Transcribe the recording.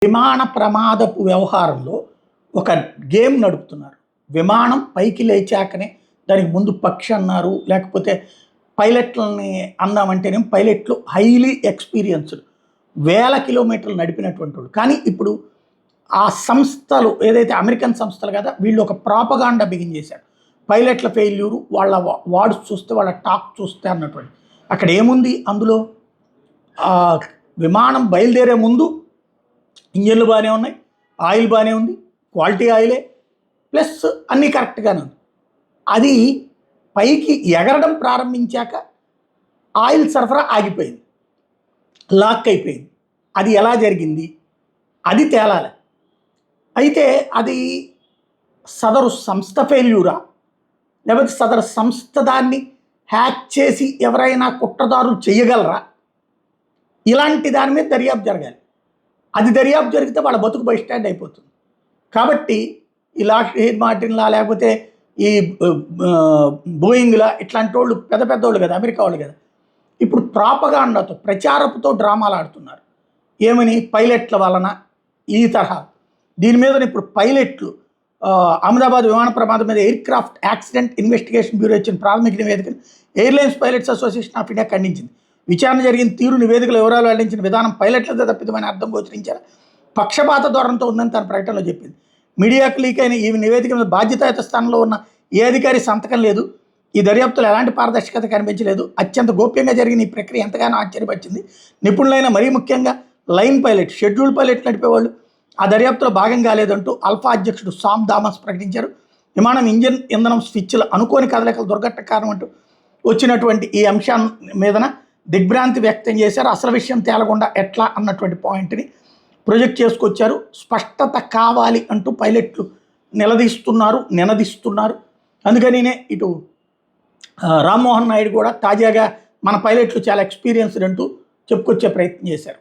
విమాన ప్రమాదపు వ్యవహారంలో ఒక గేమ్ నడుపుతున్నారు. విమానం పైకి లేచాకనే దానికి ముందు పక్షి అన్నారు, లేకపోతే పైలట్లని అన్నామంటేనేమో పైలట్లు హైలీ ఎక్స్పీరియన్స్డ్, వేల కిలోమీటర్లు నడిపినటువంటి వాళ్ళు. కానీ ఇప్పుడు ఆ సంస్థలు ఏదైతే అమెరికన్ సంస్థలు కదా, వీళ్ళు ఒక ప్రాపగాండా బిగిన్ చేశారు. పైలట్ల ఫెయిల్యూరు, వాళ్ళ వార్డ్స్ చూస్తే, వాళ్ళ టాక్ చూస్తే అన్నటువంటి. అక్కడ ఏముంది అందులో? విమానం బయలుదేరే ముందు ఇంజన్లు బాగానే ఉన్నాయి, ఆయిల్ బాగానే ఉంది, క్వాలిటీ ఆయిలే, ప్లస్ అన్నీ కరెక్ట్గానే ఉంది. అది పైకి ఎగరడం ప్రారంభించాక ఆయిల్ సరఫరా ఆగిపోయింది, లాక్ అయిపోయింది. అది ఎలా జరిగింది అది తేలాలి. అయితే అది సదరు సంస్థ ఫెయిల్యూరా, లేకపోతే సదరు సంస్థ దాన్ని హ్యాక్ చేసి ఎవరైనా కుట్రదారులు చేయగలరా? ఇలాంటి దాని మీద దర్యాప్తు జరగాలి. అది దర్యాప్తు జరిగితే వాళ్ళ బతుకు బై స్టాండ్ అయిపోతుంది. కాబట్టి ఈ లాక్హీడ్ మార్టిన్లా, లేకపోతే ఈ బోయింగ్లా, ఇట్లాంటి వాళ్ళు పెద్ద పెద్దోళ్ళు కదా, అమెరికా వాళ్ళు కదా, ఇప్పుడు ప్రాపగాండాతో, ప్రచారపుతో డ్రామాలు ఆడుతున్నారు. ఏమని? పైలట్ల వలన ఈ తరహా. దీని మీద ఇప్పుడు పైలట్లు అహ్మదాబాద్ విమాన ప్రమాదం మీద aircraft accident investigation bureau ఇచ్చిన ప్రాథమిక నివేదికను airlines pilots association of India ఖండించింది. విచారణ జరిగిన తీరు, నివేదికల వివరాలు వెల్లడించిన విధానం పైలట్లతో తప్పిదమని అర్థం గోచరించారు. పక్షపాత ధోరణితో ఉందని తన ప్రకటనలో చెప్పింది. మీడియాకు లీక్ అయిన ఈ నివేదిక మీద బాధ్యతాయుత స్థానంలో ఉన్న ఏ అధికారి సంతకం లేదు. ఈ దర్యాప్తులో ఎలాంటి పారదర్శకత కనిపించలేదు. అత్యంత గోప్యంగా జరిగిన ఈ ప్రక్రియ ఎంతగానో ఆశ్చర్యపరిచింది. నిపుణులైన మరీ ముఖ్యంగా లైన్ పైలట్, షెడ్యూల్ పైలట్ నడిపేవాళ్ళు ఆ దర్యాప్తులో భాగం కాలేదంటూ అల్ఫా అధ్యక్షుడు సామ్ థామస్ ప్రకటించారు. విమానం ఇంధనం స్విచ్ల అనుకోని కదలికలు దుర్ఘటన కారణం అంటూ వచ్చినటువంటి ఈ అంశాన్ని మీదన దిగ్భ్రాంతి వ్యక్తం చేశారు. అసలు విషయం తేలకుండా ఎట్లా అన్నటువంటి పాయింట్ని ప్రొజెక్ట్ చేసుకొచ్చారు. స్పష్టత కావాలి అంటూ పైలట్లు నినదిస్తున్నారు. అందుకనినే ఇటు రామ్మోహన్ నాయుడు కూడా తాజాగా మన పైలట్లు చాలా ఎక్స్పీరియన్స్డ్ అంటూ చెప్పుకొచ్చే ప్రయత్నం చేశారు.